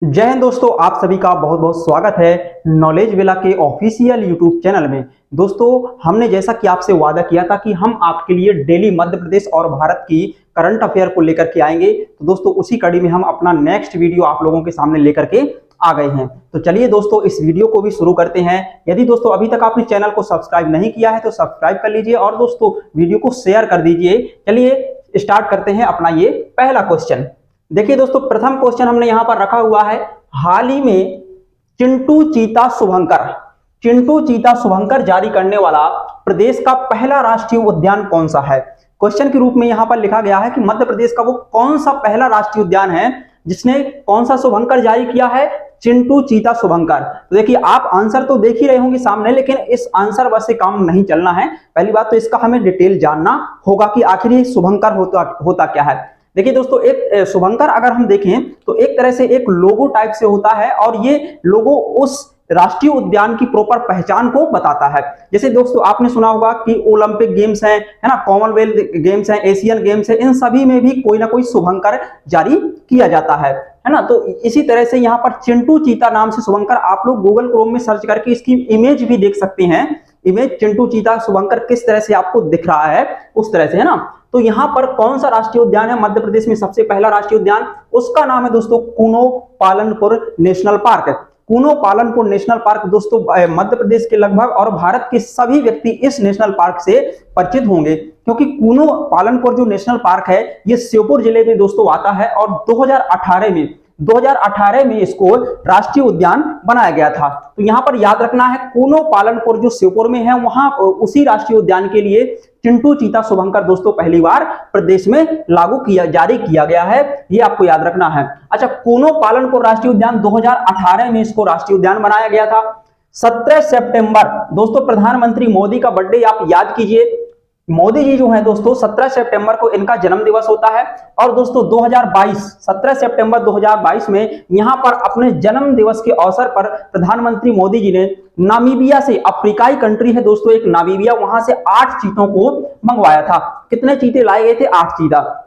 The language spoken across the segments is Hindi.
जय हिंद दोस्तों, आप सभी का बहुत बहुत स्वागत है नॉलेज विला के ऑफिशियल यूट्यूब चैनल में। दोस्तों, हमने जैसा कि आपसे वादा किया था कि हम आपके लिए डेली मध्य प्रदेश और भारत की करंट अफेयर को लेकर के आएंगे, तो दोस्तों उसी कड़ी में हम अपना नेक्स्ट वीडियो आप लोगों के सामने लेकर के आ गए हैं। तो चलिए दोस्तों, इस वीडियो को भी शुरू करते हैं। यदि दोस्तों अभी तक आपने चैनल को सब्सक्राइब नहीं किया है तो सब्सक्राइब कर लीजिए और दोस्तों वीडियो को शेयर कर दीजिए। चलिए स्टार्ट करते हैं अपना ये पहला क्वेश्चन। देखिए दोस्तों, प्रथम क्वेश्चन हमने यहां पर रखा हुआ है, हाल ही में चिंटू चीता शुभंकर जारी करने वाला प्रदेश का पहला राष्ट्रीय उद्यान कौन सा है। क्वेश्चन के रूप में यहां पर लिखा गया है कि मध्य प्रदेश का वो कौन सा पहला राष्ट्रीय उद्यान है जिसने कौन सा शुभंकर जारी किया है, चिंटू चीता शुभंकर। तो देखिए, आप आंसर तो देख ही रहे होंगे सामने, लेकिन इस आंसर बस से काम नहीं चलना है। पहली बात तो इसका हमें डिटेल जानना होगा कि आखिर ये शुभंकर होता क्या है। देखिए दोस्तों, एक शुभंकर अगर हम देखें तो एक तरह से एक लोगो टाइप से होता है और ये लोगो उस राष्ट्रीय उद्यान की प्रॉपर पहचान को बताता है। जैसे दोस्तों आपने सुना होगा कि ओलंपिक गेम्स हैं, है ना, कॉमनवेल्थ गेम्स हैं, एशियन गेम्स हैं, इन सभी में भी कोई ना कोई शुभंकर जारी किया जाता है ना। तो इसी तरह से यहाँ पर चिंटू चीता नाम से शुभंकर, आप लोग गूगल क्रोम में सर्च करके इसकी इमेज भी देख सकते हैं। इमेज चिंटू चीता शुभंकर किस तरह से आपको दिख रहा है उस तरह से, है ना। तो यहां पर कौन सा राष्ट्रीय उद्यान है मध्य प्रदेश में सबसे पहला राष्ट्रीय उद्यान, उसका नाम है दोस्तों Kuno Palanpur national park. Kuno Palanpur national park दोस्तों मध्य प्रदेश के लगभग और भारत के सभी व्यक्ति इस नेशनल पार्क से परिचित होंगे, क्योंकि कूनो पालनपुर जो नेशनल पार्क है ये श्योपुर जिले में दोस्तों आता है और 2018 में इसको राष्ट्रीय उद्यान बनाया गया था। तो यहां पर याद रखना है, कूनो पालनपुर जो श्योपुर में है वहां उसी राष्ट्रीय उद्यान के लिए चिंटू चीता शुभंकर दोस्तों पहली बार प्रदेश में जारी किया गया है, ये आपको याद रखना है। अच्छा, कूनो पालनपुर राष्ट्रीय उद्यान 2018 में इसको राष्ट्रीय उद्यान बनाया गया था। 17 सितंबर दोस्तों प्रधानमंत्री मोदी का बर्थडे आप याद कीजिए। मोदी जी जो है दोस्तों 17 सितंबर को इनका जन्म दिवस होता है और दोस्तों 17 सितंबर 2022 में यहां पर अपने जन्म दिवस के अवसर पर प्रधानमंत्री मोदी जी ने नामीबिया से, अफ्रीकाई कंट्री है दोस्तों एक नामीबिया, वहां से 8 चीतों को मंगवाया था। कितने चीते लाए गए थे? 8 चीता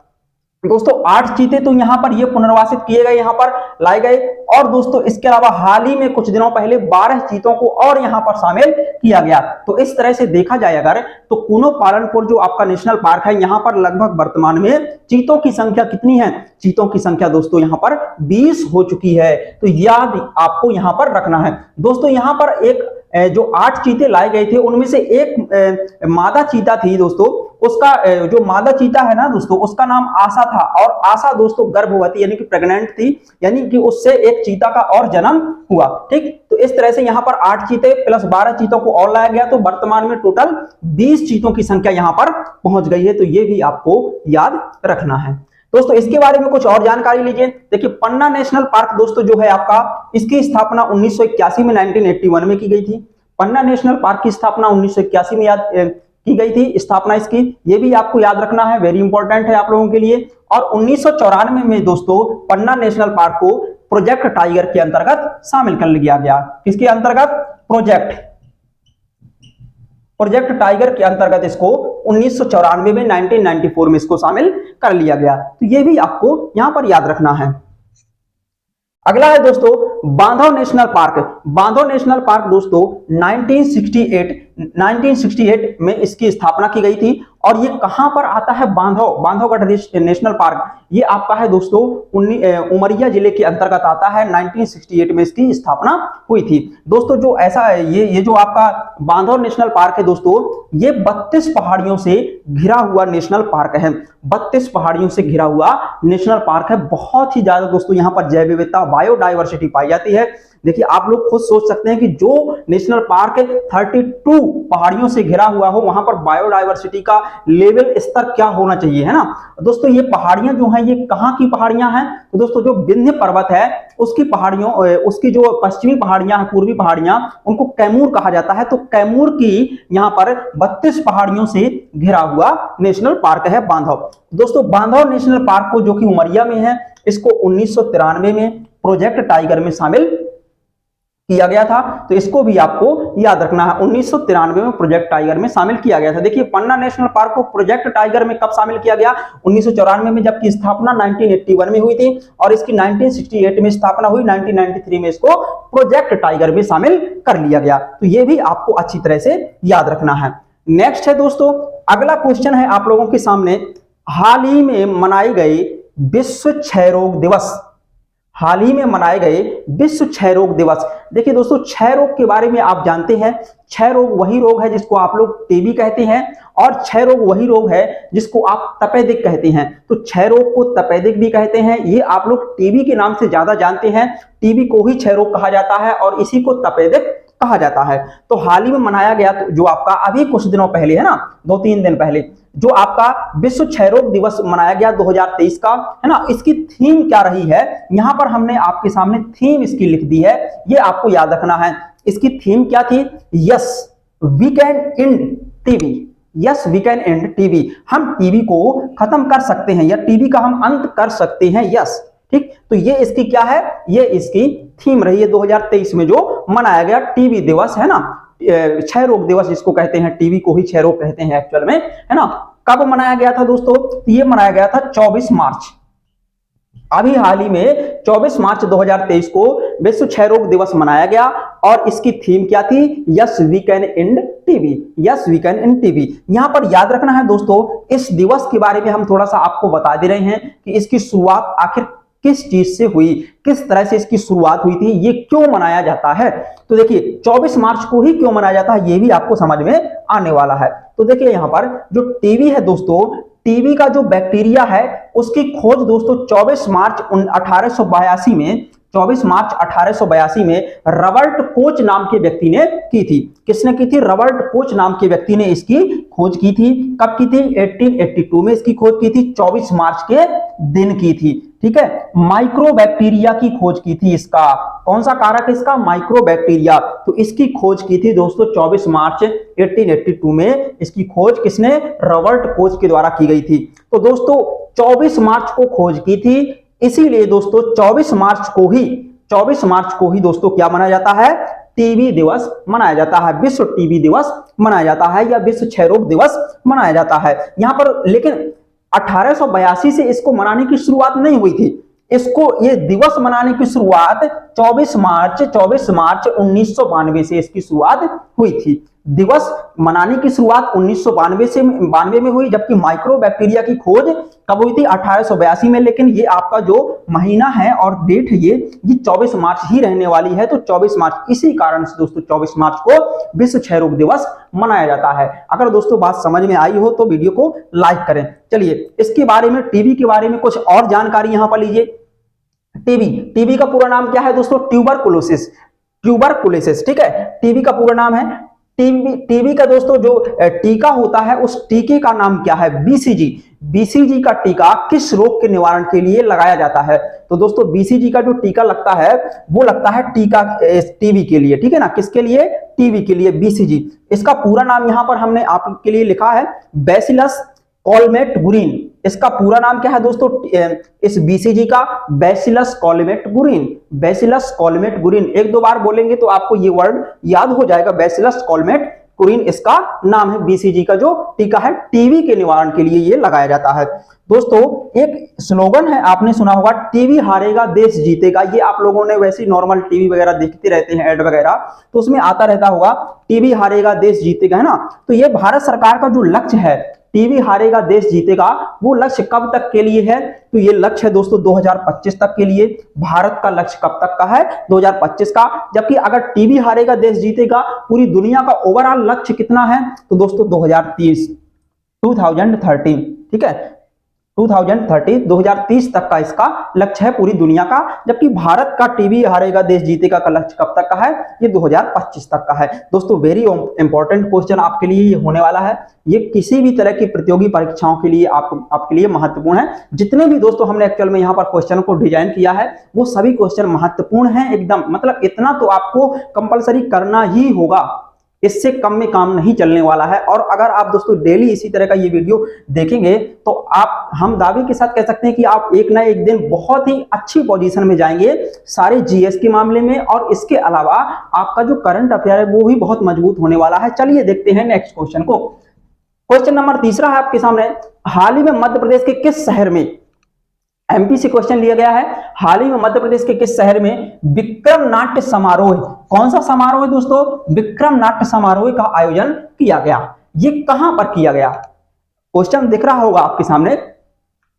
दोस्तों। 8 चीते तो यहां पर ये पुनर्वासित किए गए, यहां पर लाए गए। और दोस्तों इसके अलावा हाल ही में कुछ दिनों पहले 12 चीतों को और यहां पर शामिल किया गया। तो इस तरह से देखा जाए अगर, तो कूनो पालनपुर जो आपका नेशनल पार्क है यहां पर लगभग वर्तमान में चीतों की संख्या कितनी है? चीतों की संख्या दोस्तों यहां पर 20 हो चुकी है। तो याद आपको यहां पर रखना है दोस्तों। यहां पर एक जो 8 चीते लाए गए थे उनमें से एक मादा चीता थी दोस्तों, उसका जो मादा चीता है ना दोस्तों, उसका नाम आशा था और आशा दोस्तों गर्भवती यानी कि प्रेग्नेंट थी, यानी कि उससे एक चीता का और जन्म हुआ। ठीक, तो इस तरह से यहां पर 8 चीते प्लस 12 चीतों को और लाया गया, तो वर्तमान में टोटल 20 चीतों की संख्या यहां पर पहुंच गई है। तो ये भी आपको याद रखना है दोस्तों। इसके बारे में कुछ और जानकारी लीजिए। देखिए, पन्ना नेशनल पार्क दोस्तों जो है आपका, इसकी स्थापना 1981 में 1981 में की गई थी। पन्ना नेशनल पार्क की स्थापना 1981 में की गई थी स्थापना इसकी, ये भी आपको याद रखना है, वेरी इंपॉर्टेंट है आप लोगों के लिए। और 1994 में दोस्तों पन्ना नेशनल पार्क को प्रोजेक्ट टाइगर के अंतर्गत शामिल कर लिया गया। किसके अंतर्गत? प्रोजेक्ट टाइगर के अंतर्गत इसको 1994 में 1994 में इसको शामिल कर लिया गया। तो ये भी आपको यहां पर याद रखना है। अगला है दोस्तों बांधव नेशनल पार्क। बांधव नेशनल पार्क दोस्तों 1968 में इसकी स्थापना की गई थी। और ये कहां पर आता है? बांधवगढ़ नेशनल पार्क, ये आपका है दोस्तों उमरिया जिले के अंतर्गत आता है। 1968 में इसकी स्थापना हुई थी दोस्तों। जो ऐसा ये जो आपका बांधव नेशनल पार्क है दोस्तों, ये 32 पहाड़ियों से घिरा हुआ नेशनल पार्क है। 32 पहाड़ियों से घिरा हुआ नेशनल पार्क है। बहुत ही ज्यादा दोस्तों यहाँ पर जैव विविधता, बायोडाइवर्सिटी पाई जाती है। देखिए, आप लोग खुद सोच सकते हैं कि जो नेशनल पार्क 32 पहाड़ियों से घिरा हुआ हो, वहां पर बायोडाइवर्सिटी का लेवल स्तर क्या होना चाहिए, है ना दोस्तों। ये पहाड़ियां जो हैं ये कहां की पहाड़ियां हैं? तो दोस्तों जो विंध्य पर्वत है उसकी पहाड़ियों, उसकी जो पश्चिमी पहाड़ियां हैं, पूर्वी पहाड़ियां, उनको कैमूर कहा जाता है। तो कैमूर की यहाँ पर 32 पहाड़ियों से घिरा हुआ नेशनल पार्क है बांधव। दोस्तों बांधव नेशनल पार्क को, जो कि उमरिया में है, इसको 1993 में प्रोजेक्ट टाइगर में शामिल किया गया था, तो इसको भी आपको याद रखना है। 1993 में प्रोजेक्ट टाइगर में शामिल किया गया था। देखिए पन्ना नेशनल पार्क को प्रोजेक्ट टाइगर में कब शामिल किया गया? 1994 में, जबकि स्थापना 1981 में हुई थी और इसकी 1968 में स्थापना हुई, 1993 में इसको प्रोजेक्ट टाइगर में शामिल कर लिया गया। तो ये भी आपको अच्छी तरह से याद रखना है। नेक्स्ट है दोस्तों, अगला क्वेश्चन है आप लोगों के सामने, हाल ही में मनाए गए विश्व क्षय रोग दिवस, हाल ही में मनाए गए विश्व क्षय रोग दिवस। देखिए दोस्तों, क्षय रोग के बारे में आप जानते हैं, क्षय रोग वही रोग है जिसको आप लोग टीबी कहते हैं, और क्षय रोग वही रोग है जिसको आप तपेदिक कहते हैं। तो क्षय रोग को तपेदिक भी कहते हैं, ये आप लोग टीबी के नाम से ज्यादा जानते हैं। टीबी को ही क्षय रोग कहा जाता है और इसी को तपेदिक कहा जाता है। तो हाल ही में मनाया गया, जो आपका अभी कुछ दिनों पहले है ना, 2-3 दिन पहले, जो आपका विश्व क्षय रोग दिवस मनाया गया 2023 का, है ना, इसकी थीम क्या रही है? यहां पर हमने आपके सामने थीम इसकी लिख दी है, ये आपको याद रखना है। इसकी थीम क्या थी? Yes we can end TB, yes we can end TB, हम टीबी को खत्म कर सकते हैं या टीबी का हम अंत कर सकते हैं, यस। ठीक, तो ये इसकी क्या है? ये इसकी थीम रही है 2023 में जो मनाया गया टीबी दिवस, है ना, क्षय रोग दिवस जिसको कहते हैं, टीबी को ही क्षय रोग कहते हैं एक्चुअल में, है ना। कब मनाया गया था दोस्तों? तो ये मनाया गया था 24 मार्च, अभी हाल ही में 24 मार्च 2023 को विश्व क्षय रोग दिवस मनाया गया और इसकी थीम क्या थी? Yes we can end TB, yes we can end TB. यहां पर याद रखना है दोस्तों, इस दिवस के बारे में हम थोड़ा सा आपको बता दे रहे हैं कि इसकी शुरुआत आखिर किस चीज से हुई, किस तरह से इसकी शुरुआत हुई थी, ये क्यों मनाया जाता है। तो देखिए 24 मार्च को ही क्यों मनाया जाता है, ये भी आपको समझ में आने वाला है। तो देखिए यहां पर जो टीबी है दोस्तों, टीबी का जो बैक्टीरिया है उसकी खोज दोस्तों 24 मार्च 1882 में, 24 मार्च 1882 में रबर्ट कोच नाम के व्यक्ति ने की थी। किसने की थी? रबर्ट कोच नाम के व्यक्ति ने इसकी खोज की थी। कब की थी? 1882 में इसकी खोज की थी, 24 मार्च के दिन की थी। ठीक है, माइक्रोबैक्टीरिया की खोज की थी इसका। कौन सा कारक है इसका? माइक्रोबैक्टीरिया। तो इसकी खोज की थी दोस्तों 24 मार्च 1882 में, इसकी खोज किसने? रबर्ट कोच के द्वारा की गई थी। तो दोस्तों 24 मार्च को खोज की थी, इसीलिए दोस्तों 24 मार्च को ही दोस्तों क्या मनाया जाता है? टीबी दिवस मनाया जाता है, विश्व टीबी दिवस मनाया जाता है या विश्व क्षय रोग दिवस मनाया जाता है। यहां पर लेकिन 1882 से इसको मनाने की शुरुआत नहीं हुई थी, इसको ये दिवस मनाने की शुरुआत 24 मार्च 1992 से इसकी शुरुआत हुई थी। दिवस मनाने की शुरुआत 1992 में हुई, जबकि माइक्रोबैक्टीरिया की खोज कब हुई थी? 1882 में। लेकिन ये आपका जो महीना है और डेट है ये 24 मार्च ही रहने वाली है। तो 24 मार्च, इसी कारण से दोस्तों 24 मार्च को विश्व क्षय रोग दिवस मनाया जाता है। अगर दोस्तों बात समझ में आई हो तो वीडियो को लाइक करें। चलिए इसके बारे में, टीबी के बारे में कुछ और जानकारी यहां पर लीजिए। टीबी का पूरा नाम क्या है दोस्तों? ट्यूबरकुलोसिस, ठीक है, टीबी का पूरा नाम है। टीबी का दोस्तों जो टीका होता है उस टीके का नाम क्या है? बीसीजी का टीका किस रोग के निवारण के लिए लगाया जाता है? तो दोस्तों बीसीजी का जो टीका लगता है वो लगता है टीका टीबी के लिए, ठीक है ना, किसके लिए? टीबी के लिए बीसीजी। इसका पूरा नाम यहां पर हमने आपके लिए लिखा है बैसिलस कॉलमेट-गुरिन। इसका पूरा नाम क्या है दोस्तों इस बीसीजी का? बैसिलस कॉलमेट-गुरिन। एक दो बार बोलेंगे तो आपको ये वर्ड याद हो जाएगा, बैसिलस कॉलमेट-गुरिन इसका नाम है। बीसीजी का जो टीका है टीबी के निवारण के लिए ये लगाया जाता है। दोस्तों एक स्लोगन है, आपने सुना होगा, टीबी हारेगा देश जीतेगा। ये आप लोगों ने वैसे नॉर्मल टीवी वगैरह देखते रहते हैं, ऐड वगैरह, तो उसमें आता रहता होगा टीबी हारेगा देश जीतेगा, है ना। तो ये भारत सरकार का जो लक्ष्य है, टीबी हारेगा देश जीतेगा, वो लक्ष्य कब तक के लिए है? तो ये लक्ष्य है दोस्तों 2025 तक के लिए। भारत का लक्ष्य कब तक का है? 2025 का। जबकि अगर टीबी हारेगा देश जीतेगा, पूरी दुनिया का ओवरऑल लक्ष्य कितना है? तो दोस्तों 2030, ठीक है, 2030 तक का इसका लक्ष्य है पूरी दुनिया का। जबकि भारत का टीबी हारेगा देश जीतेगा का लक्ष्य कब तक का है? ये 2025 तक का है। दोस्तों वेरी इंपॉर्टेंट क्वेश्चन आपके लिए ये होने वाला है। ये किसी भी तरह की प्रतियोगी परीक्षाओं के लिए आपके लिए महत्वपूर्ण है। जितने भी दोस्तों हमने एक्चुअल में यहाँ पर क्वेश्चन को डिजाइन किया है वो सभी क्वेश्चन महत्वपूर्ण है एकदम, मतलब इतना तो आपको कंपलसरी करना ही होगा, इससे कम में काम नहीं चलने वाला है। और अगर आप दोस्तों डेली इसी तरह का ये वीडियो देखेंगे तो आप हम दावे के साथ कह सकते हैं कि आप एक ना एक दिन बहुत ही अच्छी पोजीशन में जाएंगे सारे जीएस के मामले में, और इसके अलावा आपका जो करंट अफेयर है वो भी बहुत मजबूत होने वाला है। चलिए देखते हैं नेक्स्ट क्वेश्चन को। क्वेश्चन नंबर तीसरा है आपके सामने, हाल ही में मध्य प्रदेश के किस शहर में, एमपी से क्वेश्चन लिया गया है, हाल ही में मध्य प्रदेश के किस शहर में विक्रम नाट्य समारोह, कौन सा समारोह है दोस्तों, विक्रम नाट्य समारोह का आयोजन किया गया। ये कहां पर किया गया, क्वेश्चन दिख रहा होगा आपके सामने,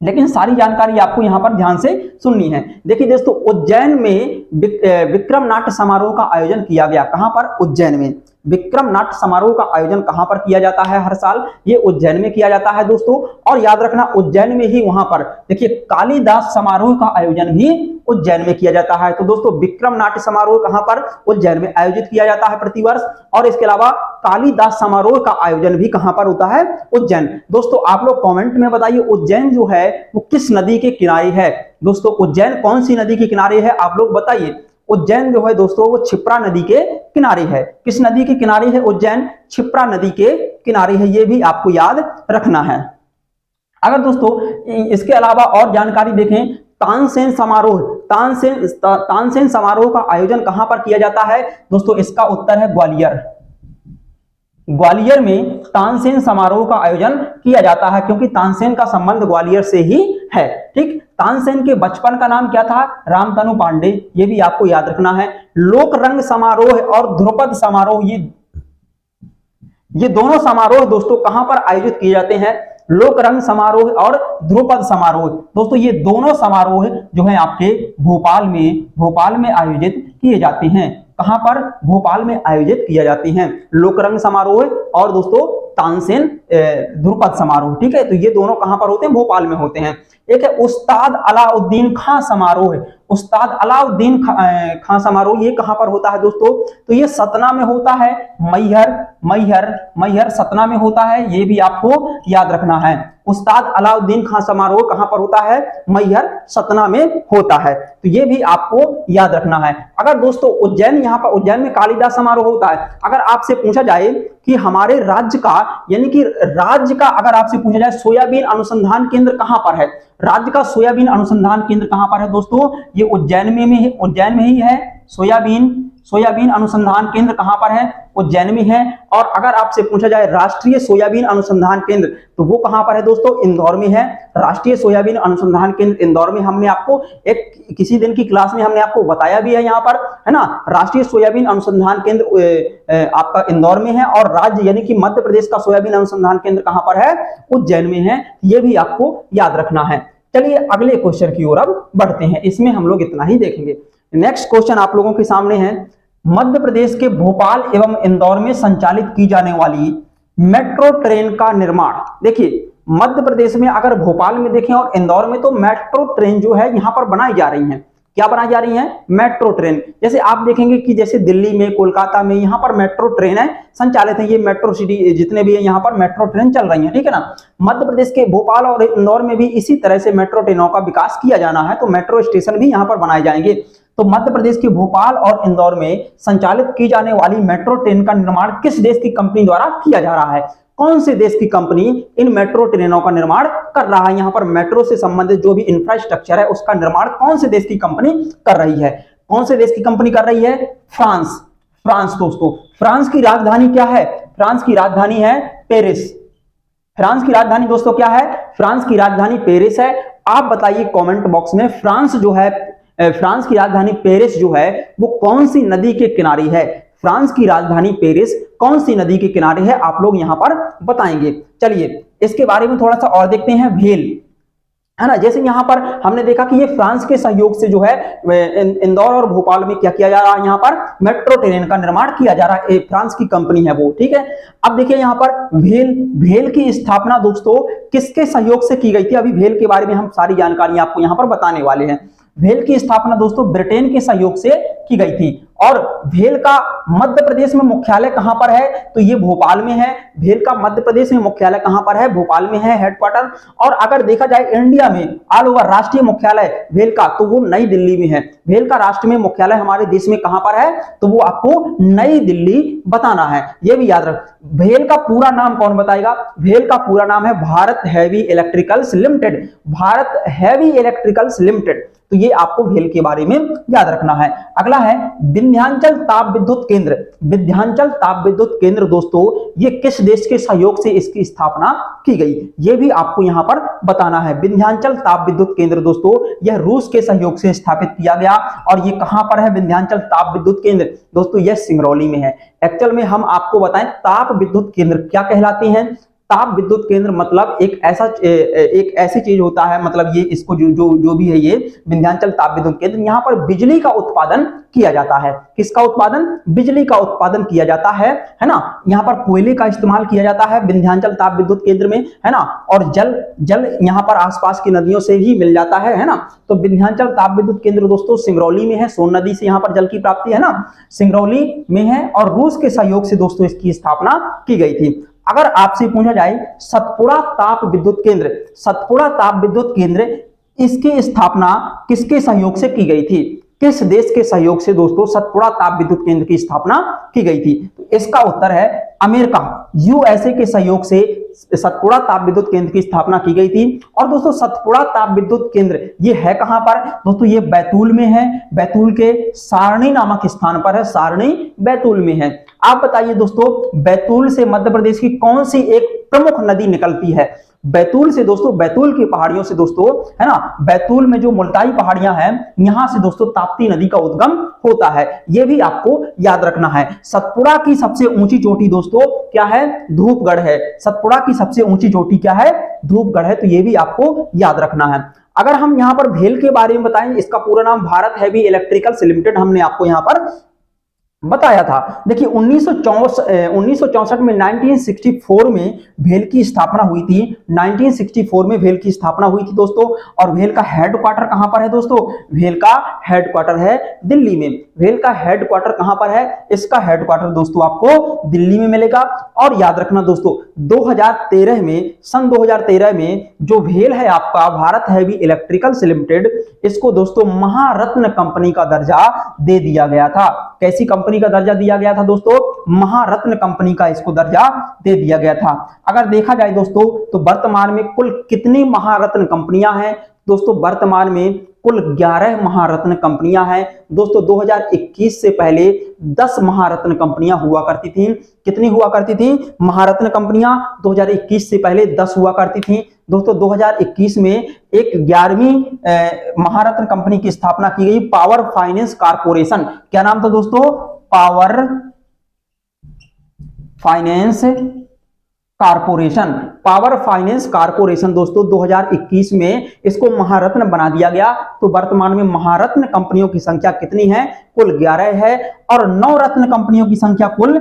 लेकिन सारी जानकारी आपको यहां पर ध्यान से सुननी है। देखिए दोस्तों, उज्जैन में विक्रम नाट्य समारोह का आयोजन किया गया। कहां पर, उज्जैन में। विक्रम नाट्य समारोह का आयोजन कहां पर किया जाता है हर साल, ये उज्जैन में किया जाता है दोस्तों। और याद रखना, उज्जैन में ही वहां पर देखिए कालिदास समारोह का आयोजन भी उज्जैन में किया जाता है। तो दोस्तों विक्रम नाट्य समारोह कहां पर, उज्जैन में आयोजित किया जाता है प्रतिवर्ष। और इसके अलावा कालिदास समारोह का आयोजन भी कहां पर होता है, उज्जैन। दोस्तों आप लोग कमेंट में बताइए उज्जैन जो है वो किस नदी के किनारे है। दोस्तों उज्जैन कौन सी नदी के किनारे है, आप लोग बताइए। उज्जैन जो है दोस्तों वो क्षिप्रा नदी के किनारे है। किस नदी के किनारे है उज्जैन, क्षिप्रा नदी के किनारे है, ये भी आपको याद रखना है। अगर दोस्तों इसके अलावा और जानकारी देखें, तानसेन समारोह, तानसेन समारोह का आयोजन कहां पर किया जाता है दोस्तों, इसका उत्तर है ग्वालियर। ग्वालियर में तानसेन समारोह का आयोजन किया जाता है, क्योंकि तानसेन का संबंध ग्वालियर से ही है। ठीक, तानसेन के बचपन का नाम क्या था, रामतनु पांडे, ये भी आपको याद रखना है। लोक रंग समारोह और ध्रुपद समारोह, ये दोनों समारोह दोस्तों कहां पर आयोजित किए जाते हैं, लोक रंग समारोह और ध्रुपद समारोह। दोस्तों ये दोनों समारोह जो है आपके भोपाल में आयोजित किए जाते हैं। कहां पर, भोपाल में आयोजित किए जाते हैं लोकरंग समारोह और दोस्तों तानसेन ध्रुपद समारोह। ठीक है, तो ये दोनों कहां पर होते हैं, भोपाल में होते हैं। एक है उस्ताद अलाउद्दीन खां समारोह, उस्ताद अलाउद्दीन खां समारोह, ये कहां पर होता है दोस्तों, तो ये सतना में होता है। मैहर सतना में होता है, ये भी आपको याद रखना है। उस्ताद अलाउद्दीन खां समारोह कहां पर होता है, मैहर सतना में होता है, तो ये भी आपको याद रखना है। अगर दोस्तों उज्जैन, यहां पर उज्जैन में कालिदास समारोह होता है। अगर आपसे पूछा जाए कि हमारे राज्य का, यानी कि राज्य का अगर आपसे पूछा जाए सोयाबीन अनुसंधान केंद्र कहां पर है, राज्य का सोयाबीन अनुसंधान केंद्र कहां पर है दोस्तों, ये उज्जैन में ही है। सोयाबीन अनुसंधान केंद्र कहां पर है, उज्जैन में है। और अगर आपसे पूछा जाए राष्ट्रीय सोयाबीन अनुसंधान केंद्र, तो वो कहां पर है दोस्तों, इंदौर में है। राष्ट्रीय सोयाबीन अनुसंधान केंद्र इंदौर में, हमने आपको एक किसी दिन की क्लास में हमने आपको बताया भी है यहाँ पर, है ना। राष्ट्रीय सोयाबीन अनुसंधान केंद्र आपका इंदौर में है, और राज्य यानी कि मध्य प्रदेश का सोयाबीन अनुसंधान केंद्र कहां पर है, उज्जैन में है। ये भी आपको याद रखना है। चलिए अगले क्वेश्चन की ओर अब बढ़ते हैं, इसमें हम लोग इतना ही देखेंगे। नेक्स्ट क्वेश्चन आप लोगों के सामने है, मध्य प्रदेश के भोपाल एवं इंदौर में संचालित की जाने वाली मेट्रो ट्रेन का निर्माण। देखिए मध्य प्रदेश में अगर भोपाल में देखें और इंदौर में, तो मेट्रो ट्रेन जो है यहां पर बनाई जा रही है। क्या बनाई जा रही है, मेट्रो ट्रेन। जैसे आप देखेंगे कि जैसे दिल्ली में, कोलकाता में यहाँ पर मेट्रो ट्रेन है संचालित है, ये मेट्रो सिटी जितने भी है यहाँ पर मेट्रो ट्रेन चल रही है। ठीक है ना। मध्य प्रदेश के भोपाल और इंदौर में भी इसी तरह से मेट्रो ट्रेनों का विकास किया जाना है, तो मेट्रो स्टेशन भी यहाँ पर बनाए जाएंगे। तो मध्य प्रदेश के भोपाल और इंदौर में संचालित की जाने वाली मेट्रो ट्रेन का निर्माण किस देश की कंपनी द्वारा किया जा रहा है, कौन से देश की कंपनी इन मेट्रो ट्रेनों का निर्माण कर रहा है। यहाँ पर मेट्रो से संबंधित जो भी इंफ्रास्ट्रक्चर है उसका निर्माण कौन से देश की कंपनी कर रही है, कौन से देश की कंपनी कर रही है, फ्रांस दोस्तों। फ्रांस की राजधानी क्या है, फ्रांस की राजधानी है पेरिस। फ्रांस की राजधानी दोस्तों क्या है, फ्रांस की राजधानी पेरिस है। आप बताइए कमेंट बॉक्स में, फ्रांस की राजधानी पेरिस जो है वो कौन सी नदी के किनारे है, फ्रांस की राजधानी पेरिस कौन सी नदी के किनारे है, आप लोग यहां पर बताएंगे। चलिए इसके बारे में थोड़ा सा और देखते हैं, भेल, है ना। जैसे यहां पर हमने देखा कि ये फ्रांस के सहयोग से जो है इंदौर और भोपाल में क्या किया जा रहा है, यहां पर मेट्रो ट्रेन का निर्माण किया जा रहा है, फ्रांस की कंपनी है वो। ठीक है, अब देखिए यहां पर भेल की स्थापना दोस्तों किसके सहयोग से की गई थी, अभी भेल के बारे में हम सारी जानकारी आपको यहां पर बताने वाले हैं। भेल की स्थापना दोस्तों ब्रिटेन के सहयोग से की गई थी। और भेल का मध्य प्रदेश में मुख्यालय कहां पर है, तो ये भोपाल में है। भेल का मध्य प्रदेश में मुख्यालय कहां पर है, भोपाल में है हेडक्वार्टर। और अगर देखा जाए इंडिया में ऑल ओवर राष्ट्रीय मुख्यालय भेल का, तो वो नई दिल्ली में है। भेल का राष्ट्र में मुख्यालय हमारे देश में कहां पर है, तो वो आपको नई दिल्ली बताना है, ये भी याद रख। भेल का पूरा नाम कौन बताएगा, भेल का पूरा नाम है Bharat heavy electricals limited, Bharat heavy electricals limited. तो ये आपको भेल के बारे में याद रखना है। अगला है विंध्याचल ताप विद्युत केंद्र। विंध्याचल ताप विद्युत केंद्र दोस्तों ये किस देश के सहयोग से इसकी स्थापना की गई, ये भी आपको यहां पर बताना है। विंध्याचल ताप विद्युत केंद्र दोस्तों यह रूस के सहयोग से स्थापित किया गया। और ये कहां पर है विंध्याचल ताप विद्युत केंद्र, दोस्तों यह सिंगरौली में है। एक्चुअल में हम आपको बताएं ताप विद्युत केंद्र क्या कहलाते हैं। ताप विद्युत केंद्र मतलब एक ऐसी चीज होता है, मतलब ये इसको जो भी है ये विंध्याचल ताप विद्युत केंद्र, यहाँ पर बिजली का उत्पादन किया जाता है। किसका उत्पादन, बिजली का उत्पादन किया जाता है ना। यहाँ पर कोयले का इस्तेमाल किया जाता है विंध्याचल ताप विद्युत केंद्र में, है ना। और जल यहाँ पर आसपास की नदियों से ही मिल जाता है ना। तो विंध्याचल ताप विद्युत केंद्र दोस्तों सिंगरौली में है, सोन नदी से यहाँ पर जल की प्राप्ति है ना, सिंगरौली में है। और रूस के सहयोग से दोस्तों इसकी स्थापना की गई थी। अगर आपसे पूछा जाए सतपुड़ा ताप विद्युत केंद्र, सतपुड़ा ताप विद्युत केंद्र इसकी स्थापना किसके सहयोग से की गई थी, किस देश के सहयोग से दोस्तों सतपुड़ा ताप विद्युत केंद्र की स्थापना की गई थी, तो इसका उत्तर है अमेरिका, यूएसए के सहयोग से सतपुड़ा ताप विद्युत केंद्र की स्थापना की गई थी। और दोस्तों सतपुड़ा ताप विद्युत केंद्र ये है कहां पर, दोस्तों ये बैतूल में है, बैतूल के सारणी नामक स्थान पर है, सारणी बैतूल में है। आप बताइए दोस्तों बैतूल से मध्य प्रदेश की कौन सी एक प्रमुख नदी निकलती है, बैतूल से दोस्तों, बैतूल की पहाड़ियों से दोस्तों, है ना, बैतूल में जो मुल्ताई पहाड़ियां हैं यहां से दोस्तों ताप्ती नदी का उद्गम होता है, यह भी आपको याद रखना है। सतपुड़ा की सबसे ऊंची चोटी दोस्तों क्या है, धूपगढ़ है। सतपुड़ा की सबसे ऊंची चोटी क्या है, धूपगढ़ है, तो यह भी आपको याद रखना है। अगर हम यहां पर भेल के बारे में बताएं, इसका पूरा नाम भारत हैवी इलेक्ट्रिकल्स लिमिटेड हमने आपको यहां पर बताया था। देखिए 1964 में 1964 में भेल की स्थापना हुई थी, 1964 में भेल की स्थापना हुई थी दोस्तों। और भेल का हेडक्वार्टर कहां पर है दोस्तों, भेल का हेडक्वार्टर है दिल्ली में। भेल का हेडक्वार्टर कहां पर है, इसका हेडक्वार्टर दोस्तों आपको दिल्ली में मिलेगा। और याद रखना दोस्तों 2013 में, सन 2013 में जो भेल है आपका भारत हैवी इलेक्ट्रिकल्स लिमिटेड, इसको दोस्तों महारत्न कंपनी का दर्जा दे दिया गया था। कैसी कंपनी का दर्जा दिया गया था दोस्तों, महारत्न कंपनी का इसको दर्जा दे दिया गया था। अगर देखा जाए दोस्तों तो वर्तमान में कुल कितनी महारत्न कंपनियां हैं दोस्तों, वर्तमान में कुल 11 महारत्न कंपनियां हैं दोस्तों। 2021 से पहले 10 महारत्न कंपनियां हुआ करती थी। कितनी हुआ करती थी महारत्न कंपनियां, 2021 से पहले 10 हुआ करती थी दोस्तों। 2021 में एक 11वीं महारत्न कंपनी की स्थापना की गई, पावर फाइनेंस कारपोरेशन। क्या नाम था दोस्तों, power finance corporation. Power finance corporation दोस्तों 2021 में इसको महारत्न बना दिया गया। तो वर्तमान में महारत्न कंपनियों की संख्या कितनी है, कुल 11 है। और नवरत्न कंपनियों की संख्या कुल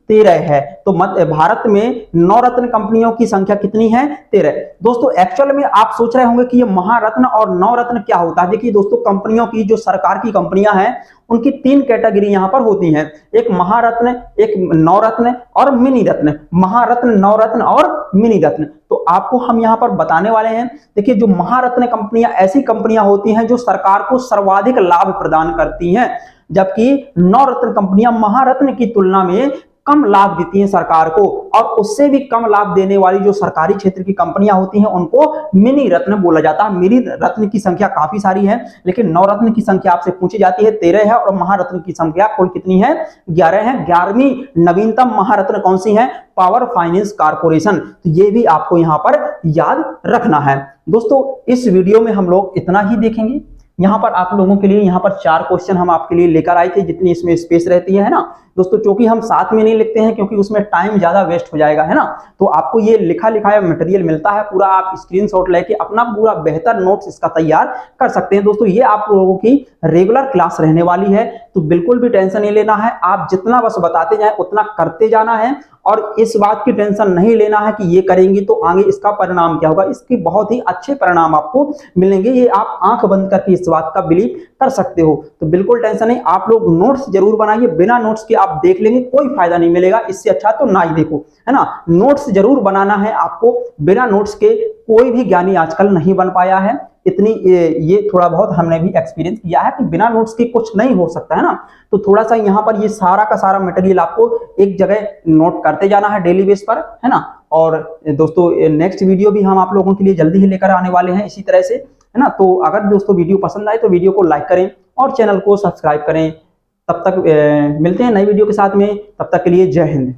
13 है। तो भारत में नवरत्न कंपनियों की संख्या कितनी है, 13। दोस्तों एक्चुअल में आप सोच रहे होंगे कि ये महारत्न और नवरत्न क्या होता है। देखिए दोस्तों कंपनियों की, जो सरकार की कंपनियां हैं उनकी 3 कैटेगरी यहां पर होती हैं, एक महारत्न, एक नवरत्न और मिनी रत्न। महारत्न, नवरत्न और मिनी रत्न। तो आपको हम यहां पर बताने वाले हैं। देखिए जो महारत्न कंपनियां ऐसी कंपनियां होती हैं जो सरकार को सर्वाधिक लाभ प्रदान करती हैं, जबकि नवरत्न कंपनियां महारत्न की तुलना में कम लाभ देती हैं सरकार को। और उससे भी कम लाभ देने वाली जो सरकारी क्षेत्र की कंपनियां होती हैं उनको मिनी रत्न बोला जाता है। मिनी रत्न की संख्या काफी सारी है, लेकिन नवरत्न की संख्या आपसे पूछी जाती है 13 है। और महारत्न की संख्या कुल कितनी है, 11 है। 11वीं नवीनतम महारत्न कौन सी है, पावर फाइनेंस कारपोरेशन। तो ये भी आपको यहां पर याद रखना है दोस्तों। इस वीडियो में हम लोग इतना ही देखेंगे। यहाँ पर आप लोगों के लिए यहाँ पर 4 क्वेश्चन हम आपके लिए लेकर आए थे, जितनी इसमें स्पेस रहती है ना दोस्तों, क्योंकि हम साथ में नहीं लिखते हैं क्योंकि उसमें टाइम ज्यादा वेस्ट हो जाएगा, है ना। तो आपको ये लिखा लिखाया मटेरियल मिलता है पूरा, आप स्क्रीनशॉट लेके अपना पूरा बेहतर नोट्स इसका तैयार कर सकते हैं दोस्तों। ये आप लोगों की रेगुलर क्लास रहने वाली है, तो बिल्कुल भी टेंशन नहीं लेना है। आप जितना बस बताते जाए उतना करते जाना है। और इस बात की टेंशन नहीं लेना है कि ये करेंगी तो आगे इसका परिणाम क्या होगा। इसके बहुत ही अच्छे परिणाम आपको मिलेंगे, ये आप आंख बंद करके इस बात का बिलीव कर सकते हो। तो बिल्कुल टेंशन नहीं, आप लोग नोट्स जरूर बनाइए, बिना नोट्स के आप देख लेंगे कोई फायदा नहीं मिलेगा, इससे अच्छा तो ना ही देखो, है ना। नोट्स जरूर बनाना है आपको, बिना नोट्स के कोई भी ज्ञानी आजकल नहीं बन पाया है। इतनी ये थोड़ा बहुत हमने भी एक्सपीरियंस किया है कि बिना नोट्स के कुछ नहीं हो सकता, है ना। तो थोड़ा सा यहाँ पर ये सारा का सारा मटेरियल आपको एक जगह नोट करते जाना है डेली बेस पर, है ना। और दोस्तों नेक्स्ट वीडियो भी हम आप लोगों के लिए जल्दी ही लेकर आने वाले हैं इसी तरह से, है ना। तो अगर दोस्तों वीडियो पसंद आए तो वीडियो को लाइक करें और चैनल को सब्सक्राइब करें। तब तक मिलते हैं नई वीडियो के साथ में, तब तक के लिए जय हिंद।